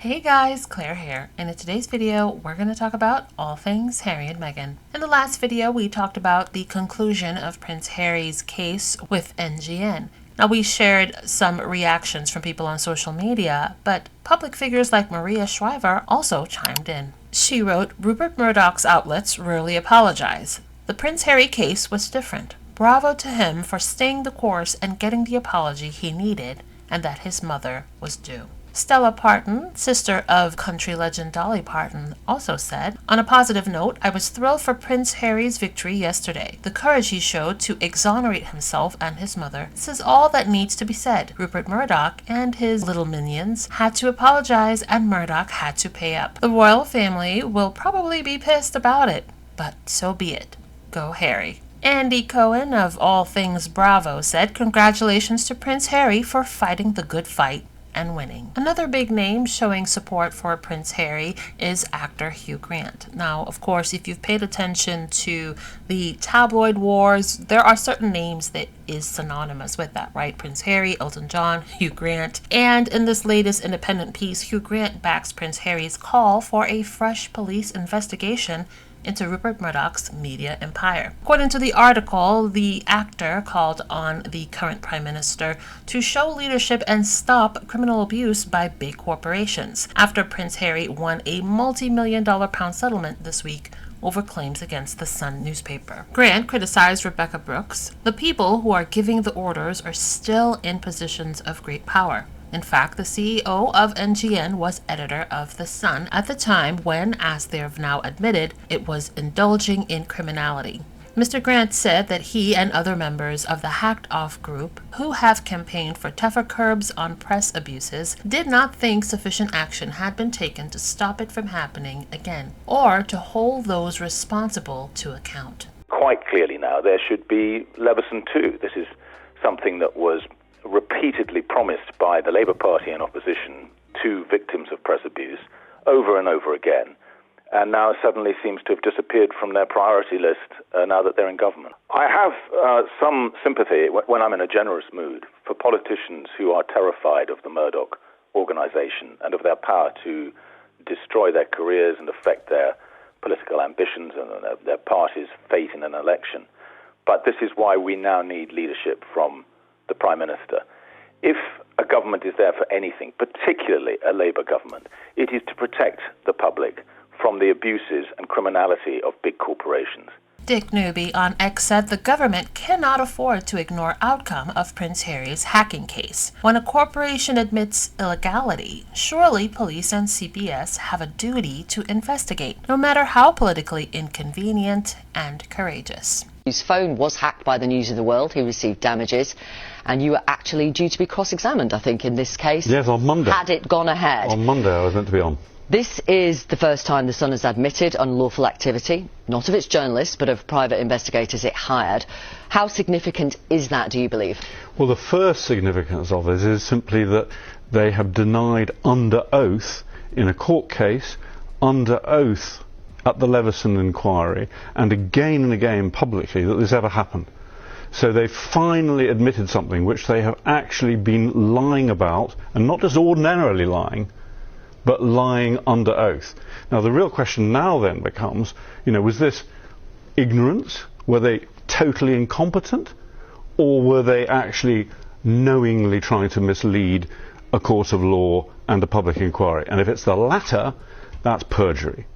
Hey guys, Claire here, and in today's video we're going to talk about all things Harry and Meghan. In the last video we talked about the conclusion of Prince Harry's case with NGN. Now we shared some reactions from people on social media, but public figures like Maria Shriver also chimed in. She wrote, "Rupert Murdoch's outlets rarely apologize. The Prince Harry case was different. Bravo to him for staying the course and getting the apology he needed and that his mother was due." Stella Parton, sister of country legend Dolly Parton, also said, "On a positive note, I was thrilled for Prince Harry's victory yesterday. The courage he showed to exonerate himself and his mother says all that needs to be said. Rupert Murdoch and his little minions had to apologize and Murdoch had to pay up. The royal family will probably be pissed about it, but so be it. Go Harry." Andy Cohen of All Things Bravo said, "Congratulations to Prince Harry for fighting the good fight and winning." Another big name showing support for Prince Harry is actor Hugh Grant. Now, of course, if you've paid attention to the tabloid wars, there are certain names that is synonymous with that, right? Prince Harry, Elton John, Hugh Grant. And in this latest independent piece, Hugh Grant backs Prince Harry's call for a fresh police investigation into Rupert Murdoch's media empire. According to the article, the actor called on the current Prime Minister to show leadership and stop criminal abuse by big corporations after Prince Harry won a multi-million-dollar pound settlement this week over claims against the Sun newspaper. Grant criticized Rebecca Brooks. "The people who are giving the orders are still in positions of great power. In fact, the CEO of NGN was editor of The Sun at the time when, as they have now admitted, it was indulging in criminality." Mr. Grant said that he and other members of the Hacked Off group, who have campaigned for tougher curbs on press abuses, did not think sufficient action had been taken to stop it from happening again, or to hold those responsible to account. Quite clearly now, there should be Leveson 2. This is something that was repeatedly promised by the Labour Party in opposition to victims of press abuse over and over again, and now suddenly seems to have disappeared from their priority list now that they're in government. I have some sympathy, when I'm in a generous mood, for politicians who are terrified of the Murdoch organisation and of their power to destroy their careers and affect their political ambitions and their party's fate in an election. But this is why we now need leadership from the Prime Minister. If a government is there for anything, particularly a Labour government, it is to protect the public from the abuses and criminality of big corporations. Dick Newby on X said the government cannot afford to ignore outcome of Prince Harry's hacking case. When a corporation admits illegality, surely police and CPS have a duty to investigate, no matter how politically inconvenient and courageous. His phone was hacked by the News of the World. He received damages, and you were actually due to be cross-examined, I think, in this case. Yes, on Monday. Had it gone ahead. On Monday I was meant to be on. This is the first time the Sun has admitted unlawful activity, not of its journalists, but of private investigators it hired. How significant is that, do you believe? Well, the first significance of this is simply that they have denied under oath, in a court case, under oath at the Leveson inquiry, and again publicly, that this ever happened. So they finally admitted something which they have actually been lying about, and not just ordinarily lying, but lying under oath. Now the real question now then becomes, was this ignorance? Were they totally incompetent? Or were they actually knowingly trying to mislead a court of law and a public inquiry? And if it's the latter, that's perjury.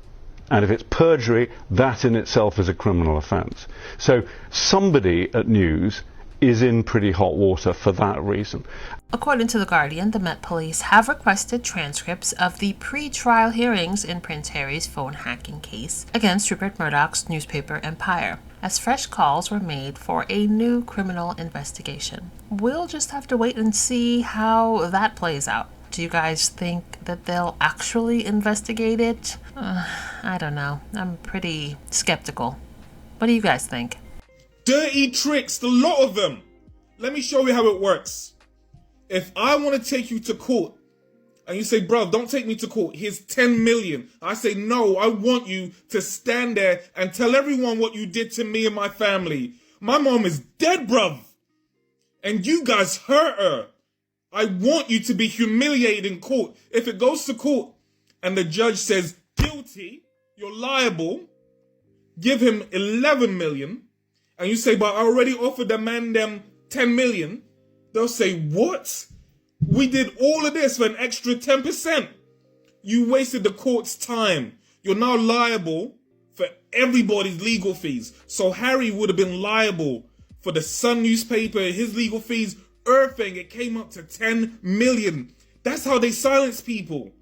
And if it's perjury, that in itself is a criminal offence. So somebody at News is in pretty hot water for that reason. According to The Guardian, the Met Police have requested transcripts of the pre-trial hearings in Prince Harry's phone hacking case against Rupert Murdoch's newspaper empire, as fresh calls were made for a new criminal investigation. We'll just have to wait and see how that plays out. Do you guys think that they'll actually investigate it? I don't know. I'm pretty skeptical. What do you guys think? Dirty tricks, the lot of them. Let me show you how it works. If I want to take you to court and you say, "Bro, don't take me to court, here's 10 million. I say, "No, I want you to stand there and tell everyone what you did to me and my family. My mom is dead, bruv. And you guys hurt her. I want you to be humiliated in court. If it goes to court and the judge says, guilty, you're liable, give him 11 million, and you say, but I already offered the man them 10 million, they'll say, what? We did all of this for an extra 10%. You wasted the court's time. You're now liable for everybody's legal fees. So Harry would have been liable for the Sun newspaper, his legal fees, everything. It came up to 10 million. That's how they silence people.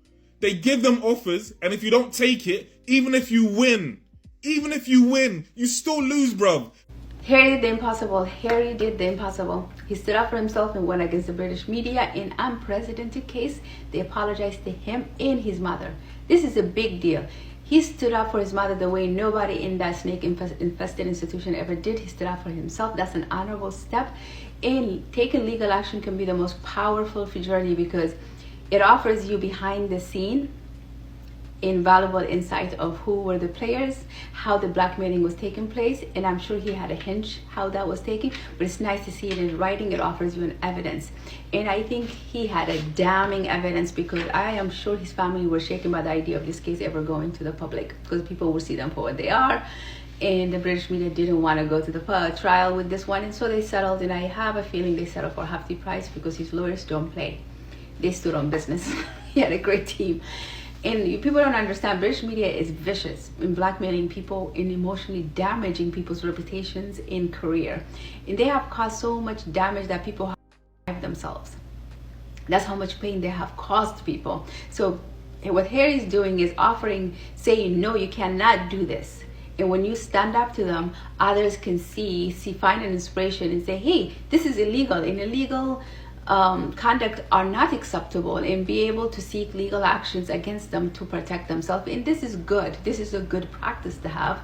They give them offers, and if you don't take it, even if you win, you still lose, bruv. Harry did the impossible. Harry did the impossible. He stood up for himself and went against the British media in unprecedented case. They apologized to him and his mother. This is a big deal. He stood up for his mother the way nobody in that snake-infested institution ever did. He stood up for himself. That's an honorable step. And taking legal action can be the most powerful journey because it offers you behind the scene invaluable insight of who were the players, how the blackmailing was taking place, and I'm sure he had a hunch how that was taken, but it's nice to see it in writing. It offers you an evidence, and I think he had a damning evidence because I am sure his family were shaken by the idea of this case ever going to the public because people will see them for what they are, and the British media didn't want to go to the trial with this one, and so they settled, and I have a feeling they settled for half the price because his lawyers don't play. They stood on business. He had a great team. And people don't understand, British media is vicious in blackmailing people, in emotionally damaging people's reputations in career. And they have caused so much damage that people have themselves. That's how much pain they have caused people. So what Harry's doing is offering, saying, no, you cannot do this. And when you stand up to them, others can find an inspiration and say, hey, this is illegal. And illegal conduct are not acceptable, and be able to seek legal actions against them to protect themselves. And this is good. This is a good practice to have.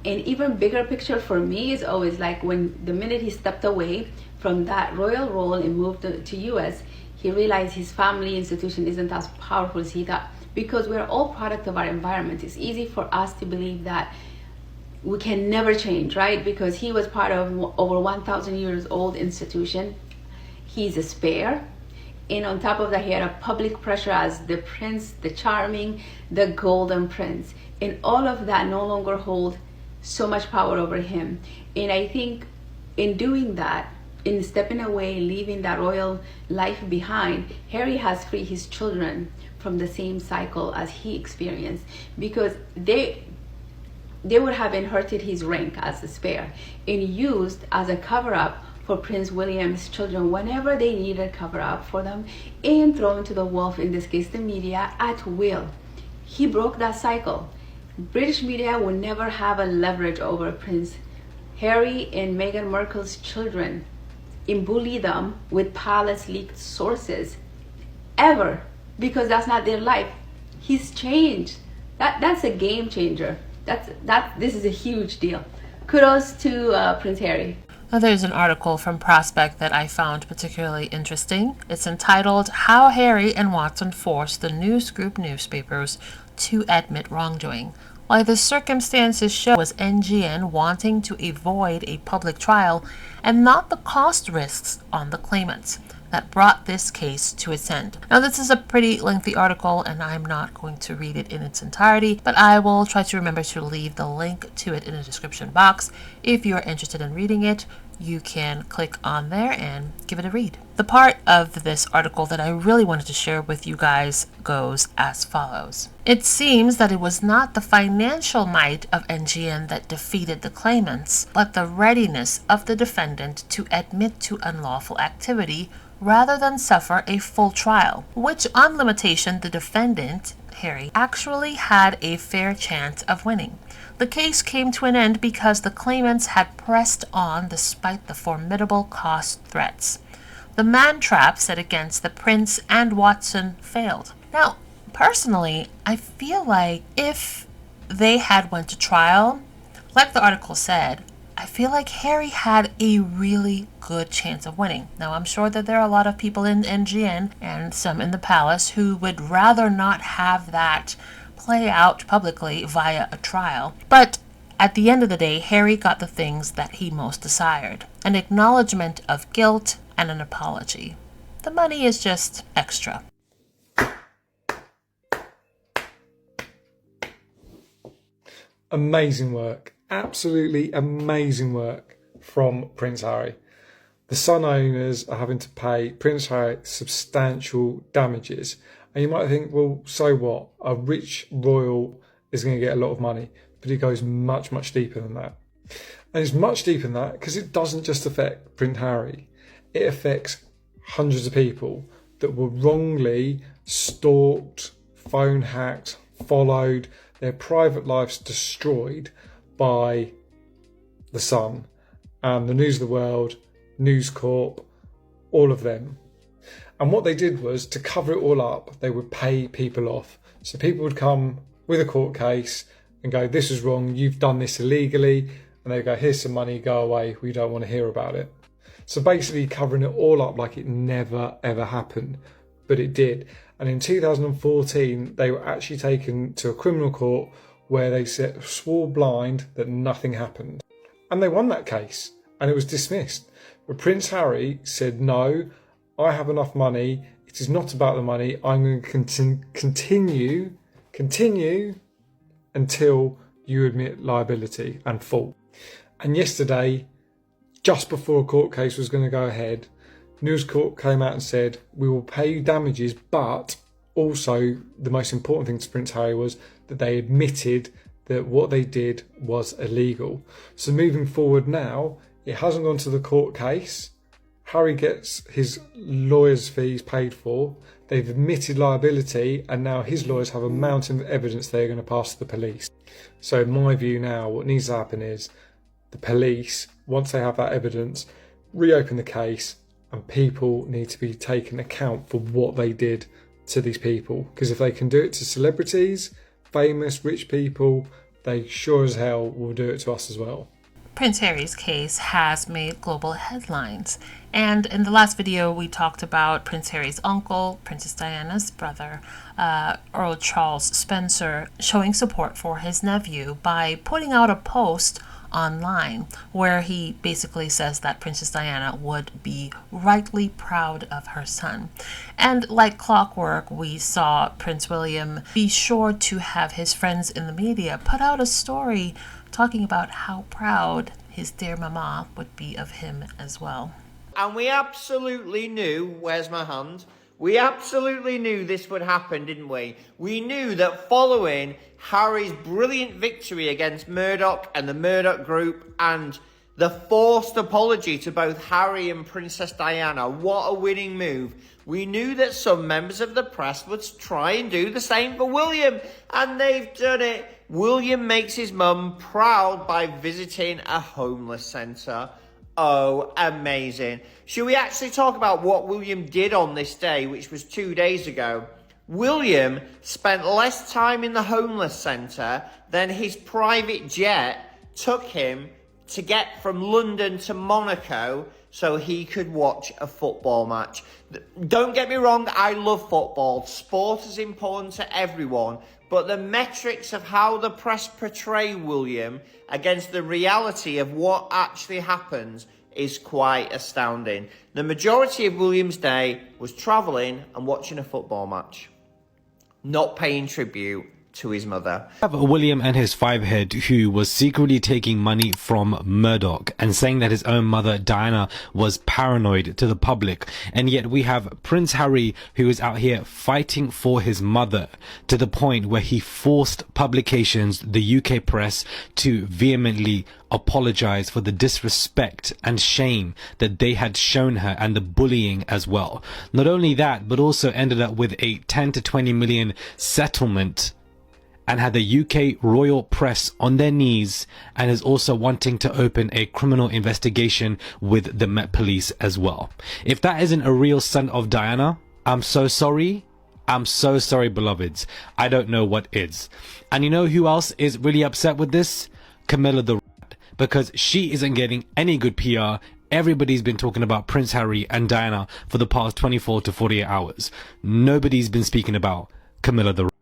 And even bigger picture for me is always like when the minute he stepped away from that royal role and moved to US, he realized his family institution isn't as powerful as he thought, because we're all product of our environment. It's easy for us to believe that we can never change, right? Because he was part of over 1,000 years old institution. He's a spare, and on top of that, he had a public pressure as the prince, the charming, the golden prince, and all of that no longer hold so much power over him. And I think in doing that, in stepping away, leaving that royal life behind, Harry has freed his children from the same cycle as he experienced, because they would have inherited his rank as a spare and used as a cover-up for Prince William's children whenever they needed cover up for them, and thrown to the wolf, in this case the media, at will. He broke that cycle. British media will never have a leverage over Prince Harry and Meghan Markle's children and bully them with palace leaked sources ever, because that's not their life. He's changed. That's a game changer. This is a huge deal. Kudos to Prince Harry. Now, there's an article from Prospect that I found particularly interesting. It's entitled, How Harry and Watson Forced the News Group Newspapers to Admit Wrongdoing. Why the circumstances show was NGN wanting to avoid a public trial and not the cost risks on the claimants that brought this case to its end. Now, this is a pretty lengthy article, and I'm not going to read it in its entirety, but I will try to remember to leave the link to it in the description box. If you're interested in reading it, you can click on there and give it a read. The part of this article that I really wanted to share with you guys goes as follows. It seems that it was not the financial might of NGN that defeated the claimants, but the readiness of the defendant to admit to unlawful activity rather than suffer a full trial, which on limitation the defendant, Harry, actually had a fair chance of winning. The case came to an end because the claimants had pressed on despite the formidable cost threats. The man trap set against the prince and Watson failed. Now, personally, I feel like if they had went to trial, like the article said, I feel like Harry had a really good chance of winning. Now, I'm sure that there are a lot of people in NGN and some in the palace who would rather not have that play out publicly via a trial. But at the end of the day, Harry got the things that he most desired: an acknowledgement of guilt and an apology. The money is just extra. Amazing work. Absolutely amazing work from Prince Harry. The Sun owners are having to pay Prince Harry substantial damages. And you might think, well, so what? A rich royal is going to get a lot of money. But it goes much, much deeper than that. And it's much deeper than that because it doesn't just affect Prince Harry. It affects hundreds of people that were wrongly stalked, phone hacked, followed, their private lives destroyed by the Sun and the News of the World, News Corp, all of them. And what they did was, to cover it all up, they would pay people off. So people would come with a court case and go, this is wrong, you've done this illegally. And they go, here's some money, go away, we don't want to hear about it. So basically covering it all up like it never ever happened. But it did. And in 2014, they were actually taken to a criminal court where they swore blind that nothing happened. And they won that case and it was dismissed. But Prince Harry said, no, I have enough money. It is not about the money. I'm going to continue until you admit liability and fault. And yesterday, just before a court case was going to go ahead, News Corp came out and said, we will pay you damages, but also the most important thing to Prince Harry was that they admitted that what they did was illegal. So moving forward now, it hasn't gone to the court case. Harry gets his lawyer's fees paid for. They've admitted liability, and now his lawyers have a mountain of evidence they're going to pass to the police. So in my view now, what needs to happen is the police, once they have that evidence, reopen the case, and people need to be taken account for what they did to these people. Because if they can do it to celebrities, famous, rich people, they sure as hell will do it to us as well. Prince Harry's case has made global headlines. And in the last video, we talked about Prince Harry's uncle, Princess Diana's brother, Earl Charles Spencer, showing support for his nephew by putting out a post online where he basically says that Princess Diana would be rightly proud of her son. And like clockwork, we saw Prince William be sure to have his friends in the media put out a story talking about how proud his dear mama would be of him as well. And we absolutely knew, where's my hand? We absolutely knew this would happen, didn't we? We knew that following Harry's brilliant victory against Murdoch and the Murdoch Group and the forced apology to both Harry and Princess Diana, what a winning move. We knew that some members of the press would try and do the same for William, and they've done it. William makes his mum proud by visiting a homeless centre. Oh, amazing. Should we actually talk about what William did on this day, which was 2 days ago? William spent less time in the homeless centre than his private jet took him to get from London to Monaco so he could watch a football match. Don't get me wrong, I love football. Sport is important to everyone. But the metrics of how the press portray William against the reality of what actually happens is quite astounding. The majority of William's day was travelling and watching a football match, not paying tribute to his mother. We have William and his fivehead who was secretly taking money from Murdoch and saying that his own mother Diana was paranoid to the public, and yet we have Prince Harry who is out here fighting for his mother to the point where he forced publications, the UK press, to vehemently apologize for the disrespect and shame that they had shown her and the bullying as well. Not only that, but also ended up with a 10 to 20 million settlement and had the UK royal press on their knees, and is also wanting to open a criminal investigation with the Met Police as well. If that isn't a real son of Diana, I'm so sorry. I'm so sorry, beloveds. I don't know what is. And you know who else is really upset with this? Camilla the Rat, because she isn't getting any good PR. Everybody's been talking about Prince Harry and Diana for the past 24 to 48 hours. Nobody's been speaking about Camilla the Rat.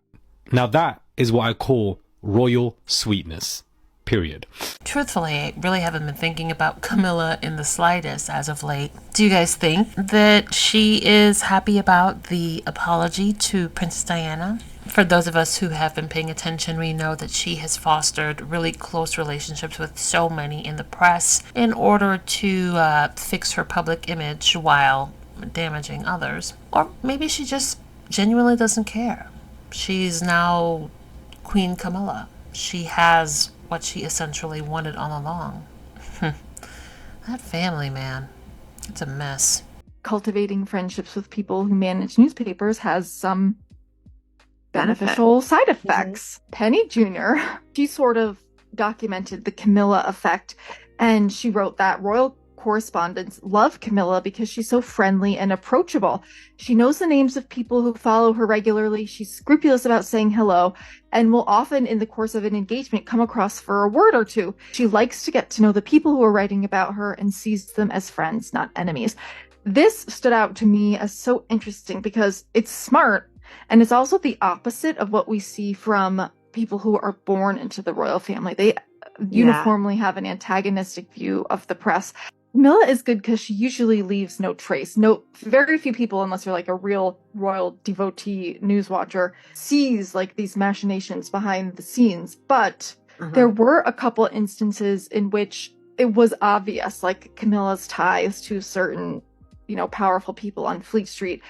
Now that is what I call royal sweetness, period. Truthfully, I really haven't been thinking about Camilla in the slightest as of late. Do you guys think that she is happy about the apology to Princess Diana? For those of us who have been paying attention, we know that she has fostered really close relationships with so many in the press in order to fix her public image while damaging others. Or maybe she just genuinely doesn't care. She's now Queen Camilla. She has what she essentially wanted all along. That family, man, it's a mess. Cultivating friendships with people who manage newspapers has some beneficial side effects. Penny Jr., she sort of documented the Camilla effect, and she wrote that royal correspondents love Camilla because she's so friendly and approachable. She knows the names of people who follow her regularly. She's scrupulous about saying hello and will often, in the course of an engagement, come across for a word or two. She likes to get to know the people who are writing about her and sees them as friends, not enemies. This stood out to me as so interesting because it's smart, and it's also the opposite of what we see from people who are born into the royal family. They uniformly have an antagonistic view of the press. Camilla is good because she usually leaves no trace. Very few people, unless you're like a real royal devotee news watcher, sees like these machinations behind the scenes. But there were a couple instances in which it was obvious, like Camilla's ties to certain, powerful people on Fleet Street.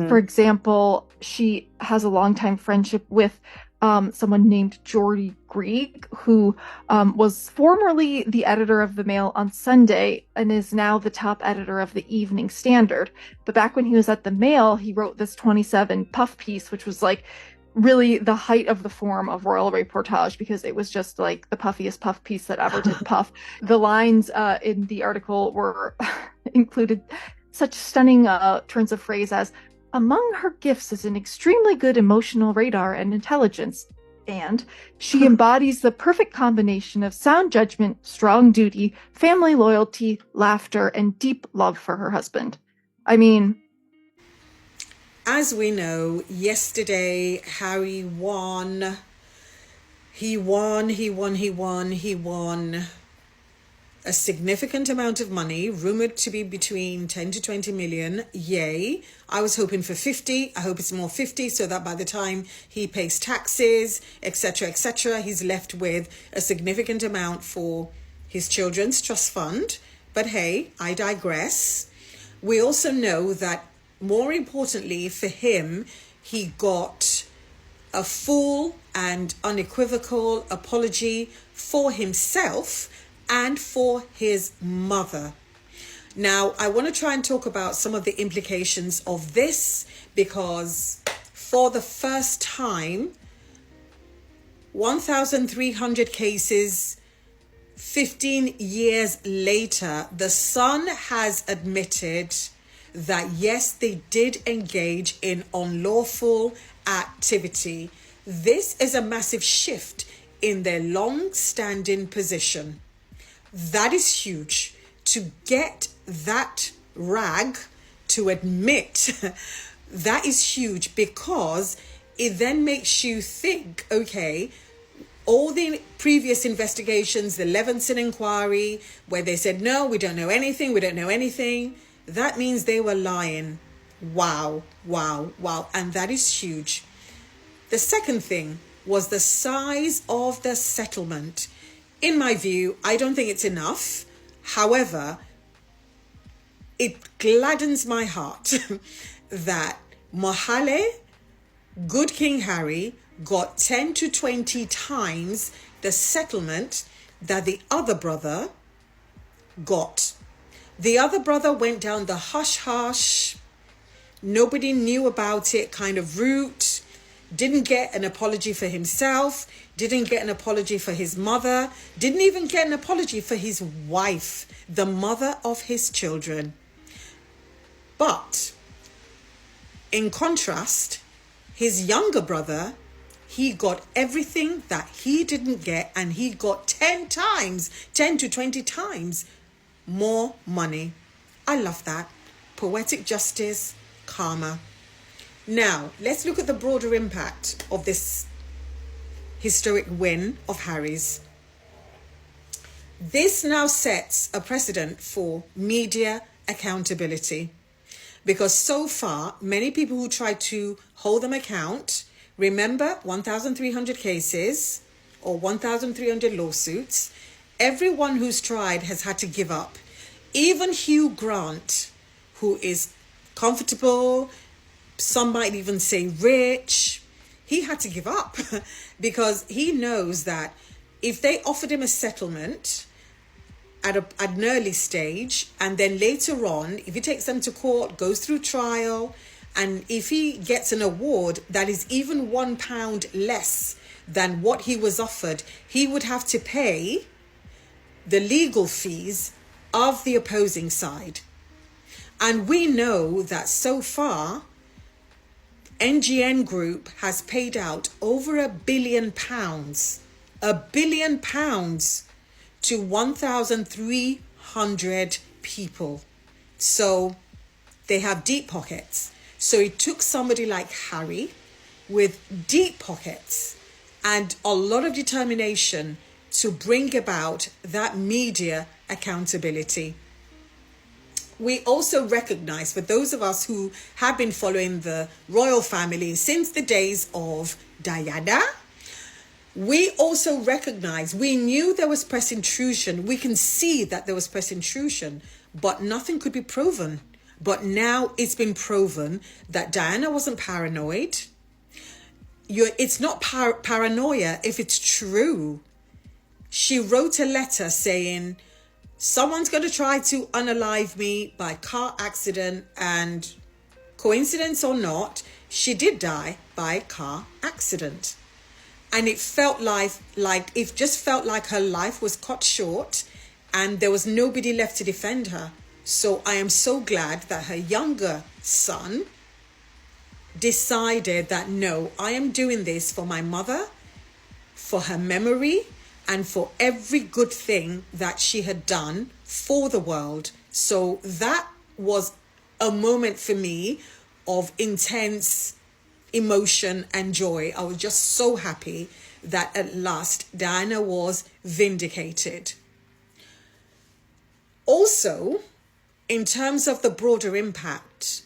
For example, she has a longtime friendship with someone named Geordie Grieg, who was formerly the editor of the Mail on Sunday and is now the top editor of the Evening Standard. But back when he was at the Mail, he wrote this 27 puff piece, which was like really the height of the form of royal reportage, because it was just like the puffiest puff piece that ever did puff. The lines in the article were included such stunning turns of phrase as, among her gifts is an extremely good emotional radar and intelligence, and she embodies the perfect combination of sound judgment, strong duty, family loyalty, laughter, and deep love for her husband. I mean, as we know, yesterday Harry won. He won a significant amount of money, rumored to be between 10 to 20 million. Yay. I was hoping for 50. I hope it's more 50, so that by the time he pays taxes, etc., he's left with a significant amount for his children's trust fund. But hey, I digress. We also know that, more importantly for him, he got a full and unequivocal apology for himself and for his mother. Now, I want to try and talk about some of the implications of this, because for the first time, 1,300 cases, 15 years later, the Sun has admitted that yes, they did engage in unlawful activity. This is a massive shift in their long-standing position. That is huge. To get that rag to admit, that is huge, because it then makes you think, okay, all the previous investigations, the Levinson inquiry, where they said, no, we don't know anything, that means they were lying. Wow. And that is huge. The second thing was the size of the settlement. In my view, I don't think it's enough. However, it gladdens my heart that Mohale, good King Harry, got 10 to 20 times the settlement that the other brother got. The other brother went down the hush-hush, nobody knew about it kind of route, didn't get an apology for himself, didn't get an apology for his mother, didn't even get an apology for his wife, the mother of his children. But in contrast, his younger brother, he got everything that he didn't get, and he got 10 to 20 times more money. I love that. Poetic justice, karma. Now, let's look at the broader impact of this historic win of Harry's. This now sets a precedent for media accountability, because so far, many people who tried to hold them account Remember, 1,300 cases or 1,300 lawsuits. Everyone who's tried has had to give up. Even Hugh Grant, who is comfortable, some might even say rich, he had to give up because he knows that if they offered him a settlement at an early stage, and then later on, if he takes them to court, goes through trial, and if he gets an award that is even £1 less than what he was offered, he would have to pay the legal fees of the opposing side. And we know that so far, NGN Group has paid out over £1 billion, £1 billion to 1,300 people. So they have deep pockets. So it took somebody like Harry with deep pockets and a lot of determination to bring about that media accountability. We also recognize, for those of us who have been following the royal family since the days of Diana, we also recognize, we knew there was press intrusion. We can see that there was press intrusion, but nothing could be proven. But now it's been proven that Diana wasn't paranoid. It's not paranoia if it's true. She wrote a letter saying, someone's going to try to unalive me by car accident, and coincidence or not, she did die by car accident. And it felt like her life was cut short and there was nobody left to defend her. So I am so glad that her younger son decided that, no, I am doing this for my mother, for her memory, and for every good thing that she had done for the world. So that was a moment for me of intense emotion and joy. I was just so happy that at last Diana was vindicated. Also, in terms of the broader impact,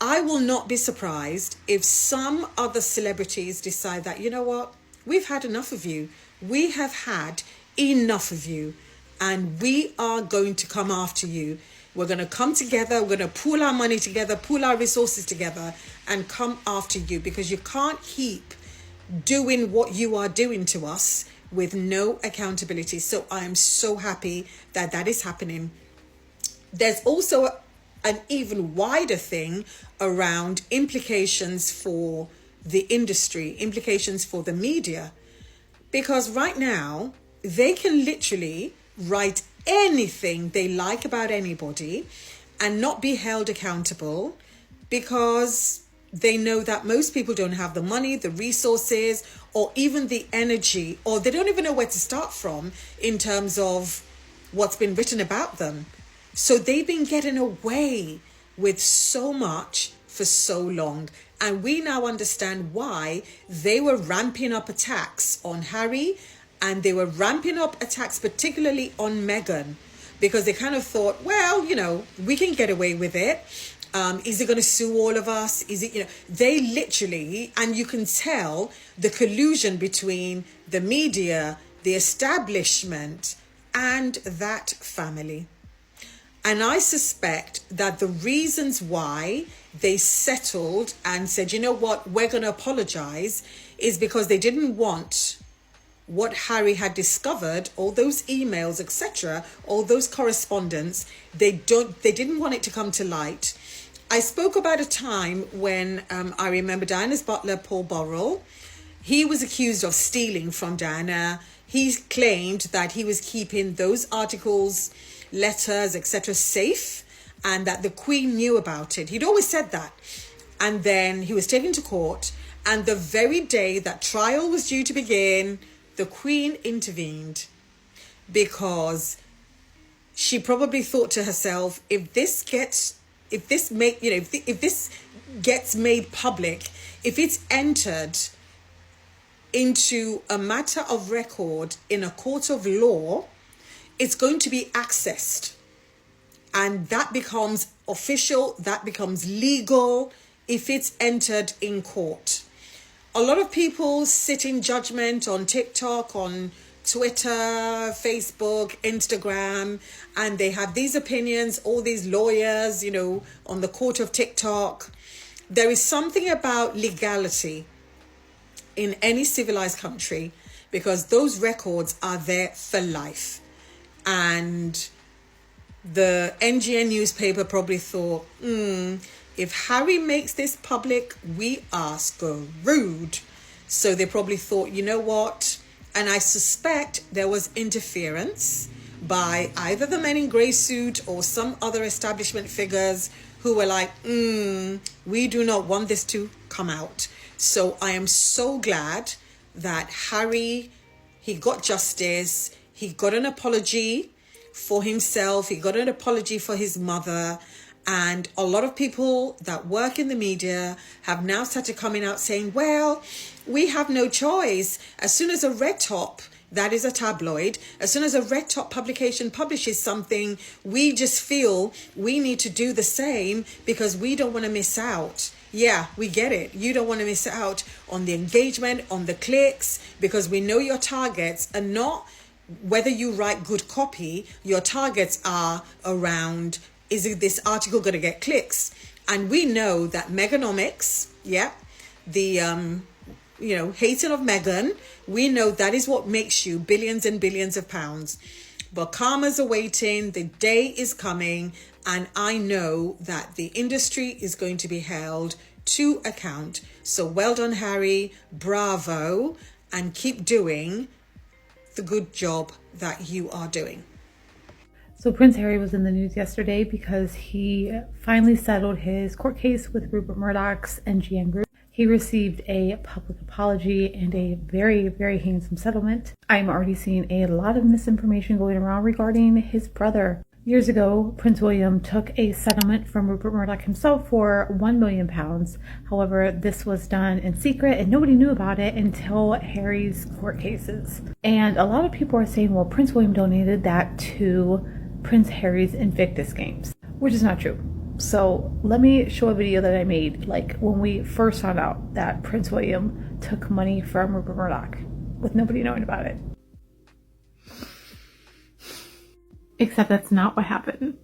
I will not be surprised if some other celebrities decide that, you know what, we've had enough of you. We have had enough of you, and we are going to come after you. We're going to come together. We're going to pool our money together, pool our resources together, and come after you, because you can't keep doing what you are doing to us with no accountability. So I am so happy that that is happening. There's also an even wider thing around implications for the industry, implications for the media, because right now they can literally write anything they like about anybody and not be held accountable, because they know that most people don't have the money, the resources, or even the energy, or they don't even know where to start from in terms of what's been written about them. So they've been getting away with so much for so long. And we now understand why they were ramping up attacks on Harry, and they were ramping up attacks particularly on Meghan, because they kind of thought, well, you know, we can get away with it. Is it going to sue all of us? Is it, you know, they literally, and you can tell the collusion between the media, the establishment, and that family. And I suspect that the reasons why they settled and said, you know what, we're going to apologize, is because they didn't want what Harry had discovered, all those emails, etc., all those correspondence, they didn't want it to come to light. I spoke about a time when I remember Diana's butler, Paul Burrell, he was accused of stealing from Diana. He claimed that he was keeping those articles, letters, etc. safe, and that the Queen knew about it. He'd always said that. And then he was taken to court, and the very day that trial was due to begin, the Queen intervened, because she probably thought to herself, if this gets made public, if it's entered into a matter of record in a court of law, it's going to be accessed, and that becomes official, that becomes legal if it's entered in court. A lot of people sit in judgment on TikTok, on Twitter, Facebook, Instagram, and they have these opinions, all these lawyers, on the court of TikTok. There is something about legality in any civilized country, because those records are there for life. And the NGN newspaper probably thought, if Harry makes this public, we are screwed. So they probably thought, you know what? And I suspect there was interference by either the men in grey suit or some other establishment figures who were like, we do not want this to come out. So I am so glad that Harry, he got justice. He got an apology for himself. He got an apology for his mother. And a lot of people that work in the media have now started coming out saying, well, we have no choice. As soon as a red top, that is a tabloid, as soon as a red top publication publishes something, we just feel we need to do the same because we don't want to miss out. Yeah, we get it. You don't want to miss out on the engagement, on the clicks, because we know your targets are not whether you write good copy. Your targets are around, is this article going to get clicks? And we know that Meganomics, the hating of Meghan, we know that is what makes you billions and billions of pounds. But karma's awaiting, the day is coming, and I know that the industry is going to be held to account. So well done, Harry, bravo, and keep doing the good job that you are doing. So Prince Harry was in the news yesterday because he finally settled his court case with Rupert Murdoch's NGN Group. He received a public apology and a very, very handsome settlement. I'm already seeing a lot of misinformation going around regarding his brother. Years ago, Prince William took a settlement from Rupert Murdoch himself for £1 million. However, this was done in secret and nobody knew about it until Harry's court cases. And a lot of people are saying, well, Prince William donated that to Prince Harry's Invictus Games, which is not true. So let me show a video that I made like when we first found out that Prince William took money from Rupert Murdoch with nobody knowing about it. Except that's not what happened.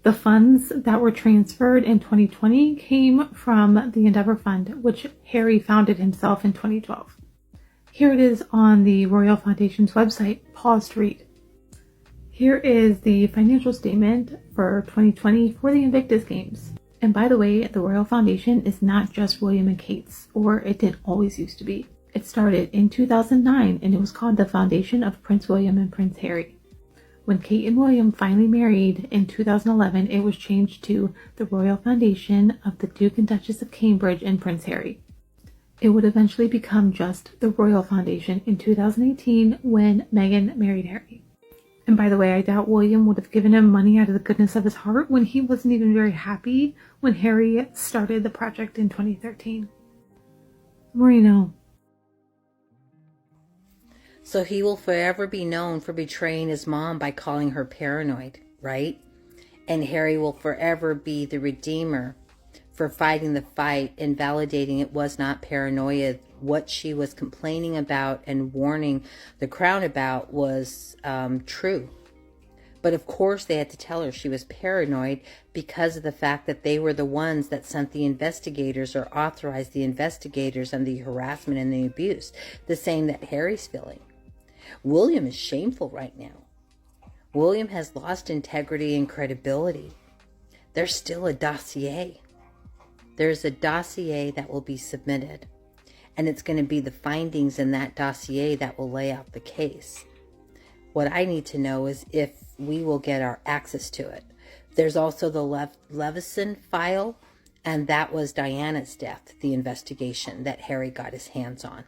The funds that were transferred in 2020 came from the Endeavour Fund, which Harry founded himself in 2012. Here it is on the Royal Foundation's website. Pause to read. Here is the financial statement for 2020 for the Invictus Games. And by the way, the Royal Foundation is not just William and Kate's, or it didn't always used to be. It started in 2009 and it was called the Foundation of Prince William and Prince Harry. When Kate and William finally married in 2011, it was changed to the Royal Foundation of the Duke and Duchess of Cambridge and Prince Harry. It would eventually become just the Royal Foundation in 2018 when Meghan married Harry. And by the way, I doubt William would have given him money out of the goodness of his heart when he wasn't even very happy when Harry started the project in 2013. Marino. So he will forever be known for betraying his mom by calling her paranoid, right? And Harry will forever be the redeemer for fighting the fight and validating it was not paranoia. What she was complaining about and warning the Crown about was true. But of course they had to tell her she was paranoid because of the fact that they were the ones that sent the investigators or authorized the investigators on the harassment and the abuse, the same that Harry's feeling. William is shameful right now. William has lost integrity and credibility. There's still a dossier. There's a dossier that will be submitted. And it's going to be the findings in that dossier that will lay out the case. What I need to know is if we will get our access to it. There's also the Levison file, and that was Diana's death, the investigation that Harry got his hands on.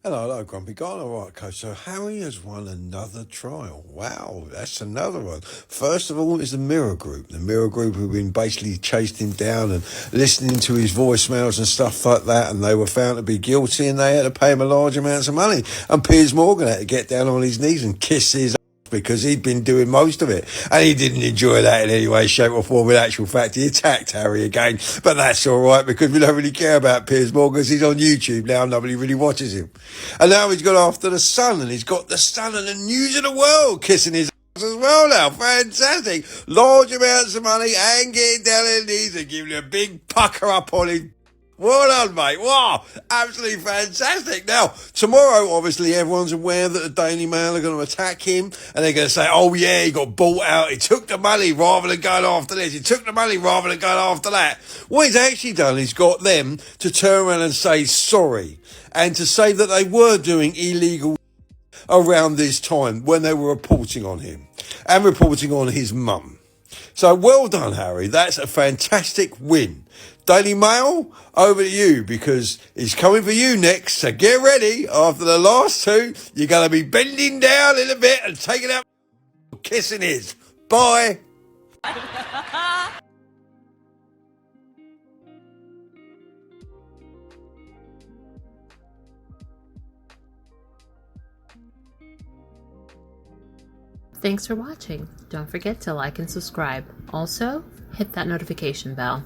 Hello, Grumpy Guy. All right, Coach. So Harry has won another trial. Wow, that's another one. First of all, is the Mirror Group. The Mirror Group who've been basically chased him down and listening to his voicemails and stuff like that, and they were found to be guilty and they had to pay him a large amount of money. And Piers Morgan had to get down on his knees and kiss his ass because he'd been doing most of it. And he didn't enjoy that in any way, shape or form. In actual fact, he attacked Harry again. But that's all right, because we don't really care about Piers Morgan, because he's on YouTube now. Nobody really watches him. And now he's gone after the Sun, and he's got the Sun and the News of the World kissing his as well now. Fantastic. Large amounts of money and getting down on his knees and giving a big pucker up on his... Well done, mate. Wow. Absolutely fantastic. Now, tomorrow, obviously, everyone's aware that the Daily Mail are going to attack him, and they're going to say, oh, yeah, he got bought out. He took the money rather than going after this. He took the money rather than going after that. What he's actually done is got them to turn around and say sorry, and to say that they were doing illegal around this time when they were reporting on him and reporting on his mum. So well done, Harry. That's a fantastic win. Daily Mail, over to you, because he's coming for you next. So get ready. After the last two, you're going to be bending down in a bit and taking out kissing his. Bye. Thanks for watching. Don't forget to like and subscribe. Also, hit that notification bell.